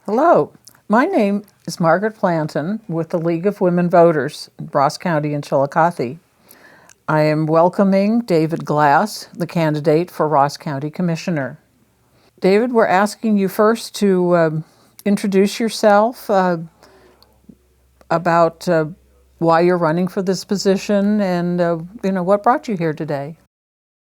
Hello, my name is Margaret Planton with the League of Women Voters in Ross County and Chillicothe. I am welcoming David Glass, the candidate for Ross County Commissioner. David, we're asking you first to introduce yourself, about why you're running for this position and what brought you here today.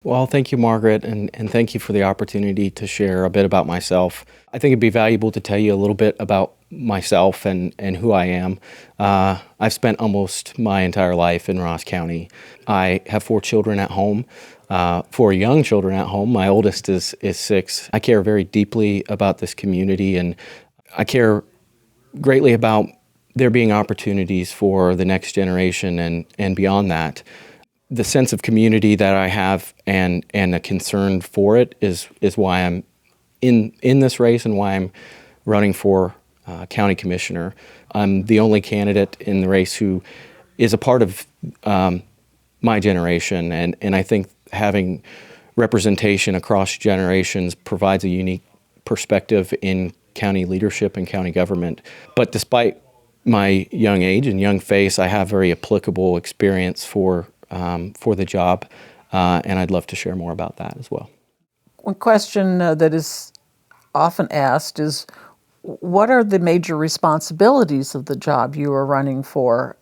Well, thank you, Margaret, and thank you for the opportunity to share a bit about myself. I think it'd be valuable to tell you a little bit about myself and who I am. I've spent almost my entire life in Ross County. I have 4 children at home, 4 young children at home. My oldest is 6. I care very deeply about this community, and I care greatly about there being opportunities for the next generation and beyond that. The sense of community that I have and a concern for it is why I'm in this race and why I'm running for county commissioner. I'm the only candidate in the race who is a part of my generation, and I think having representation across generations provides a unique perspective in county leadership and county government. But despite my young age and young face, I have very applicable experience for the job, and I'd love to share more about that as well. One question that is often asked is, what are the major responsibilities of the job you are running for?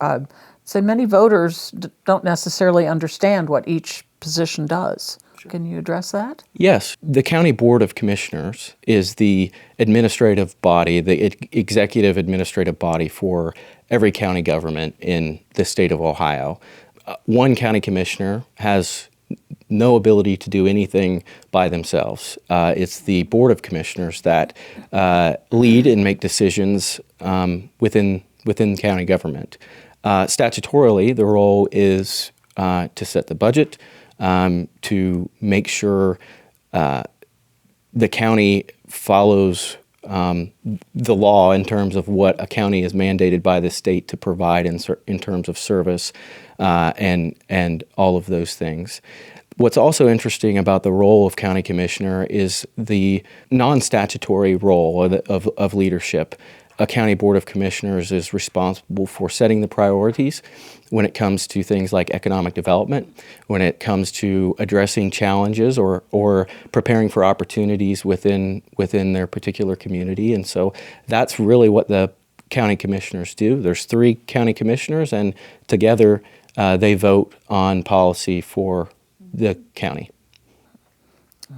So many voters don't necessarily understand what each position does. Sure. Can you address that? Yes. The County Board of Commissioners is the administrative body, the executive administrative body for every county government in the state of Ohio. One county commissioner has no ability to do anything by themselves. It's the Board of Commissioners that lead and make decisions within county government. Statutorily, the role is to set the budget, to make sure the county follows the law in terms of what a county is mandated by the state to provide in terms of service and all of those things. What's also interesting about the role of county commissioner is the non-statutory role of leadership. A county board of commissioners is responsible for setting the priorities when it comes to things like economic development, when it comes to addressing challenges or preparing for opportunities within their particular community. And so that's really what the county commissioners do. There's 3 county commissioners, and together they vote on policy for the county.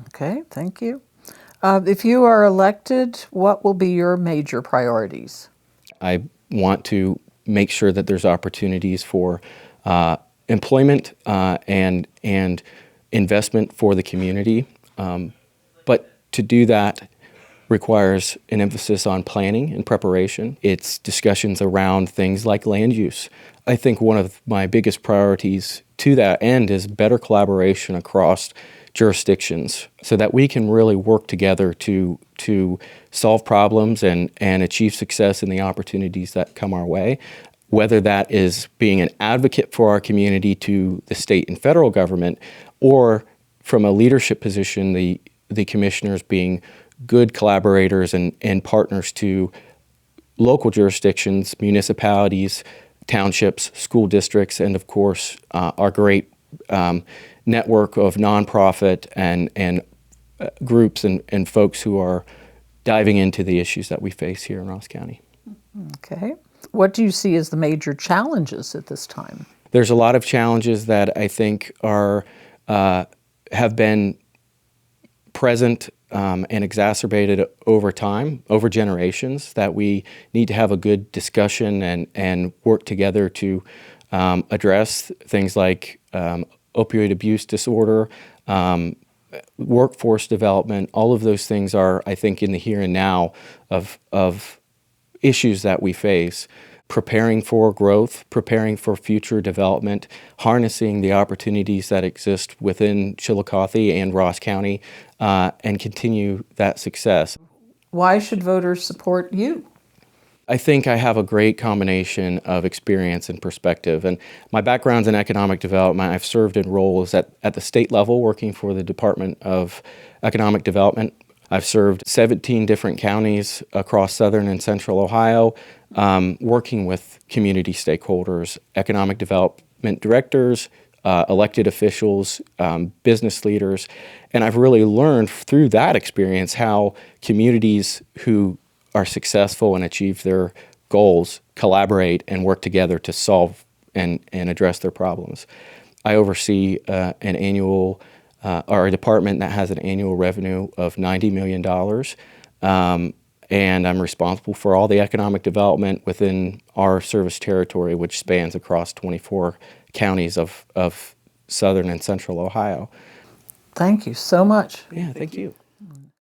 Okay, thank you. If you are elected, what will be your major priorities? I want to make sure that there's opportunities for employment and investment for the community. But to do that requires an emphasis on planning and preparation. It's discussions around things like land use. I think one of my biggest priorities to that end is better collaboration across jurisdictions so that we can really work together to solve problems and achieve success in the opportunities that come our way, whether that is being an advocate for our community to the state and federal government, or from a leadership position, the commissioners being good collaborators and partners to local jurisdictions, municipalities, townships, school districts, and of course our great network of nonprofit and groups and folks who are diving into the issues that we face here in Ross County. Okay. What do you see as the major challenges at this time? There's a lot of challenges that I think are have been present and exacerbated over time, over generations, that we need to have a good discussion and work together to address things like opioid abuse disorder, workforce development. All of those things are, I think, in the here and now of issues that we face. Preparing for growth, preparing for future development, harnessing the opportunities that exist within Chillicothe and Ross County, and continue that success. Why should voters support you? I think I have a great combination of experience and perspective. And my background's in economic development. I've served in roles at the state level working for the Department of Economic Development. I've served 17 different counties across southern and central Ohio, working with community stakeholders, economic development directors, elected officials, business leaders. And I've really learned through that experience how communities who are successful and achieve their goals collaborate and work together to solve and address their problems. I oversee an annual, or a department that has an annual revenue of $90 million. And I'm responsible for all the economic development within our service territory, which spans across 24 counties of southern and central Ohio. Thank you so much. Yeah, thank you.